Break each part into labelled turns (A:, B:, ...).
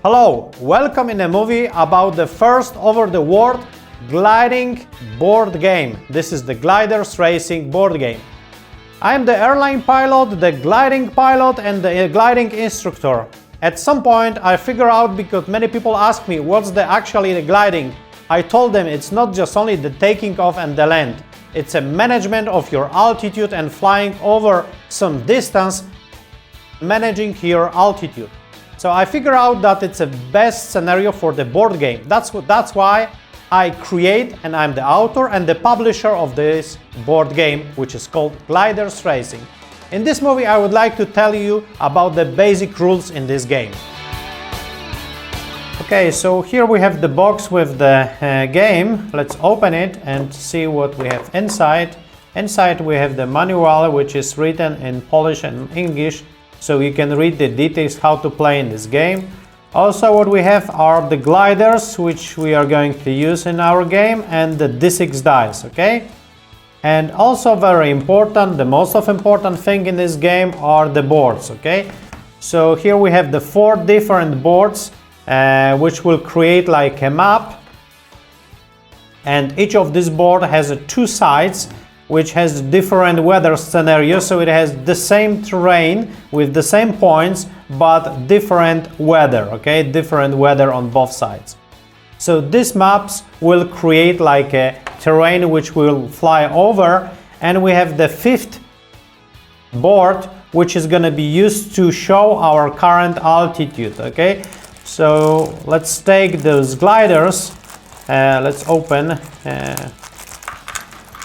A: Hello, welcome in a movie about the first over-the-world gliding board game. This is the Gliders Racing board game. I am the airline pilot, the gliding pilot and the gliding instructor. At some point I figure out, because many people ask me what's actually the gliding. I told them it's not just only the taking off and the land. It's a management of your altitude and flying over some distance, managing your altitude. So I figure out that it's a best scenario for the board game. That's why I create, and I'm the author and the publisher of this board game, which is called Gliders Racing. In this movie I would like to tell you about the basic rules in this game. Okay, so here we have the box with the game. Let's open it and see what we have inside. Inside we have the manual, which is written in Polish and English, so you can read the details how to play in this game. Also what we have are the gliders, which we are going to use in our game, and the D6 dice, okay? And also very important, the most important thing in this game are the boards, okay? So here we have the 4 different boards, which will create like a map, and each of this board has 2 sides, which has different weather scenarios, so it has the same terrain with the same points but different weather, okay, different weather on both sides. So these maps will create like a terrain which will fly over, and we have the 5th board, which is going to be used to show our current altitude, okay? So let's take those gliders, let's open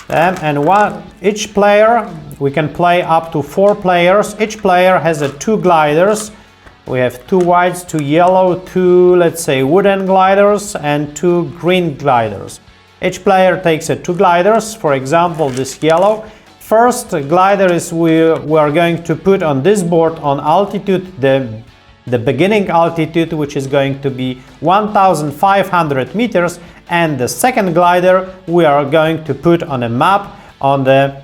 A: them, and each player, we can play up to 4 players. Each player has 2 gliders. We have 2 whites, 2 yellow, 2, let's say, wooden gliders and 2 green gliders. Each player takes 2 gliders. For example, this yellow. First glider is we are going to put on this board on altitude, the beginning altitude, which is going to be 1,500 meters, and the second glider we are going to put on a map on the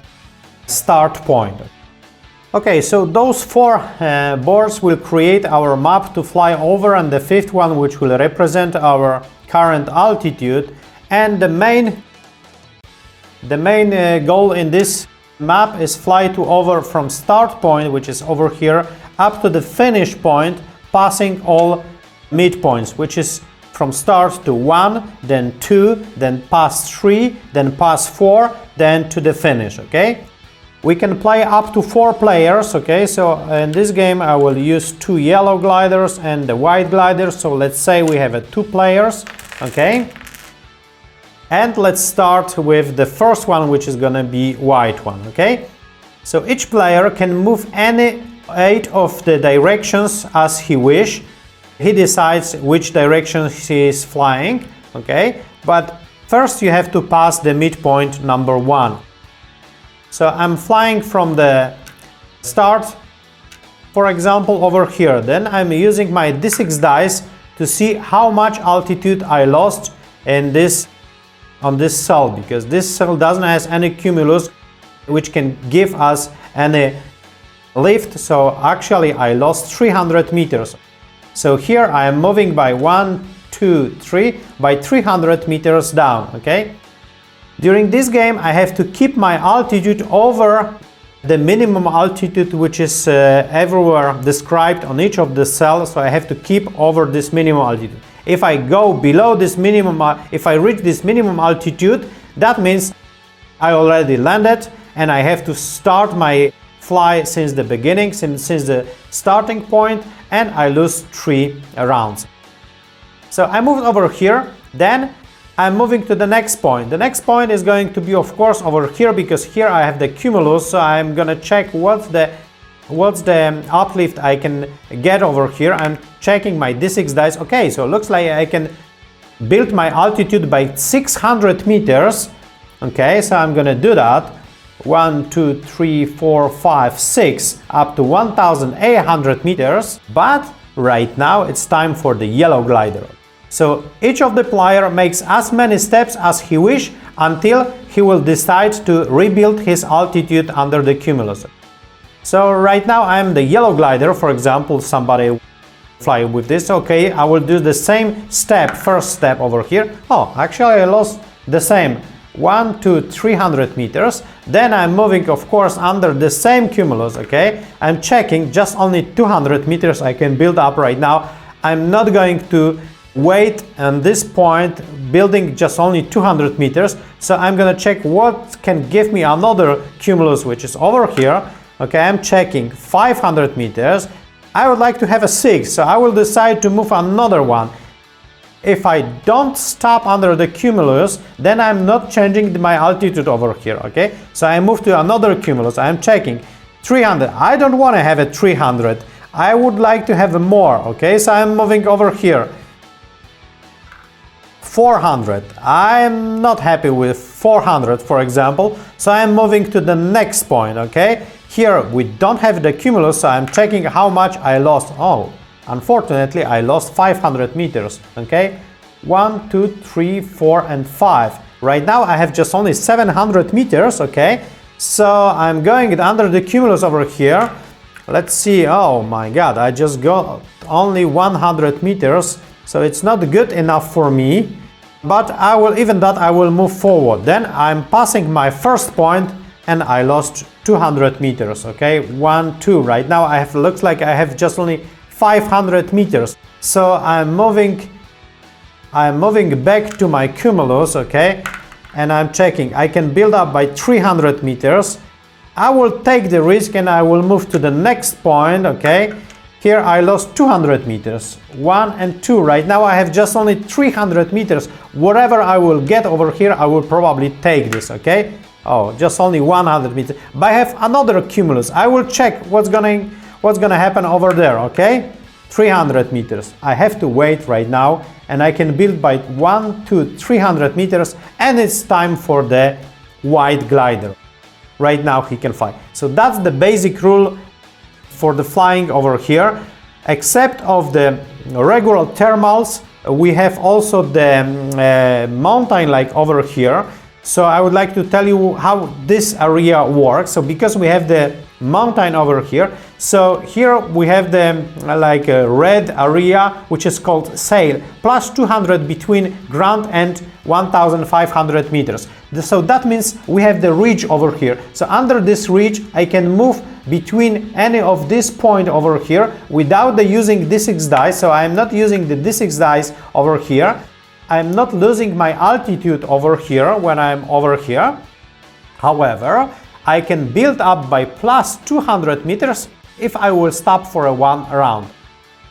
A: start point. Okay, so those 4 boards will create our map to fly over, and the 5th one, which will represent our current altitude. And the main goal in this map is fly to over from start point, which is over here, up to the finish point, passing all midpoints, which is from start to 1, then 2, then pass 3, then pass 4, then to the finish, okay? We can play up to 4 players, okay? So in this game I will use 2 yellow gliders and the white gliders, so let's say we have 2 players, okay? And let's start with the first one, which is gonna be white one, okay? So each player can move any 8 of the directions as he wish. He decides which direction he is flying, okay? But first you have to pass the midpoint number 1. So I'm flying from the start, for example, over here. Then I'm using my D6 dice to see how much altitude I lost in on this cell, because this cell doesn't have any cumulus which can give us any lift. So actually I lost 300 meters. So here I am moving by 1, 2, 3, by 300 meters down, okay? During this game I have to keep my altitude over the minimum altitude, which is everywhere described on each of the cells, so I have to keep over this minimum altitude. If I go below this minimum, if I reach this minimum altitude, that means I already landed and I have to start my fly since the beginning, since the starting point, and I lose 3 rounds. So I moved over here, then I'm moving to the next point. The next point is going to be, of course, over here, because here I have the cumulus, so I'm gonna check what's the uplift I can get over here. I'm checking my D6 dice. Okay, so it looks like I can build my altitude by 600 meters. Okay, so I'm gonna do that. 1, 2, 3, 4, 5, 6, up to 1,800 meters. But right now it's time for the yellow glider. So each of the player makes as many steps as he wish until he will decide to rebuild his altitude under the cumulus. So right now I'm the yellow glider. For example, somebody fly with this. Okay, I will do the same step, first step over here. Oh, actually I lost the same 1 to 300 meters. Then I'm moving, of course, under the same cumulus. Okay, I'm checking just only 200 meters I can build up right now. I'm not going to wait on this point, building just only 200 meters. So I'm gonna check what can give me another cumulus, which is over here. Okay, I'm checking 500 meters. I would like to have a 6, so I will decide to move another one. If I don't stop under the cumulus, then I'm not changing my altitude over here. Okay, so I move to another cumulus. I'm checking 300. I don't want to have a 300. I would like to have more. Okay, so I'm moving over here. 400. I'm not happy with 400, for example, so I'm moving to the next point. Okay, here we don't have the cumulus, so I'm checking how much I lost. Oh, unfortunately I lost 500 meters. Okay, 1 2 3 4 and 5. Right now I have just only 700 meters. Okay, so I'm going under the cumulus over here. Let's see. Oh my god, I just got only 100 meters, so it's not good enough for me. But I will move forward. Then I'm passing my first point and I lost 200 meters. Okay, 1 2. Right now I have, looks like I have just only 500 meters. So I'm moving back to my cumulus. Okay, and I'm checking I can build up by 300 meters. I will take the risk and I will move to the next point. Okay, here I lost 200 meters, 1 and 2. Right now I have just only 300 meters. Whatever I will get over here, I will probably take this. Okay, oh, just only 100 meters. But I have another cumulus. I will check what's gonna happen over there. Okay, 300 meters. I have to wait right now, and I can build by 1 to 300 meters, and it's time for the white glider. Right now he can fly. So that's the basic rule for the flying over here. Except of the regular thermals, we have also the mountain like over here. So I would like to tell you how this area works. So because we have the mountain over here, so here we have the like a red area, which is called sail, plus 200 between ground and 1500 meters. So that means we have the ridge over here. So under this ridge I can move between any of this point over here without using D6 dice. So I'm not using the D6 dice over here. I'm not losing my altitude over here when I'm over here. However, I can build up by plus 200 meters if I will stop for one round.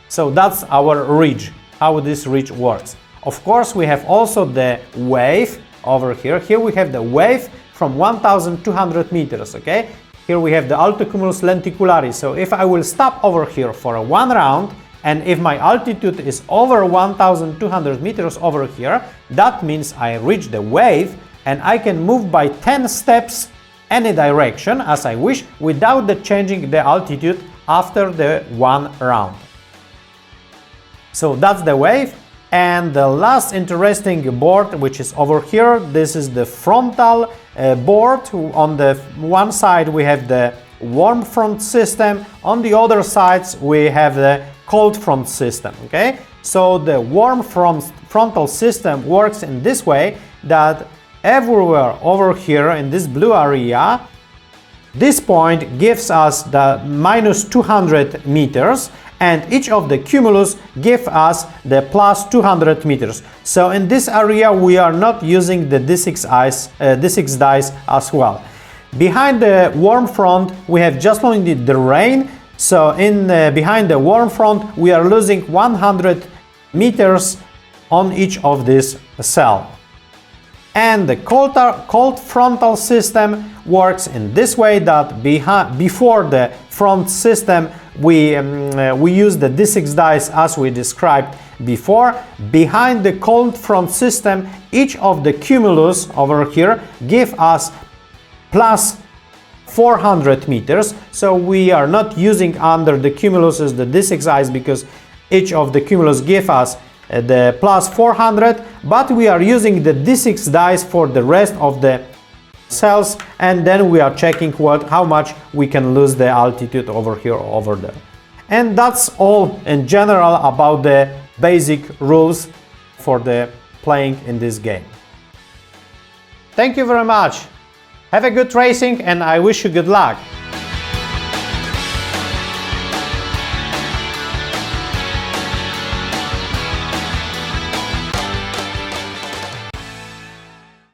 A: So that's our ridge, how this ridge works. Of course, we have also the wave over here. Here we have the wave from 1200 meters, okay? Here we have the altocumulus lenticularis. So if I will stop over here for one round, and if my altitude is over 1200 meters over here, that means I reach the wave and I can move by 10 steps any direction as I wish without changing the altitude after the one round. So that's the wave. And the last interesting board, which is over here, this is the frontal board. On the one side we have the warm front system, on the other sides we have the cold front system. Okay, so the warm frontal system works in this way that everywhere over here in this blue area, this point gives us the minus 200 meters, and each of the cumulus give us the plus 200 meters. So in this area we are not using the D6 dice as well. Behind the warm front we have just only the rain. So behind the warm front we are losing 100 meters on each of this cell. And the cold frontal system works in this way that before the front system we use the D6 dice as we described before. Behind the cold front system, each of the cumulus over here give us plus 400 meters. So we are not using under the cumuluses the D6 dice because each of the cumulus give us the plus 400, but we are using the D6 dice for the rest of the cells, and then we are checking how much we can lose the altitude over here or over there. And that's all in general about the basic rules for the playing in this game. Thank you very much. Have a good racing and I wish you good luck.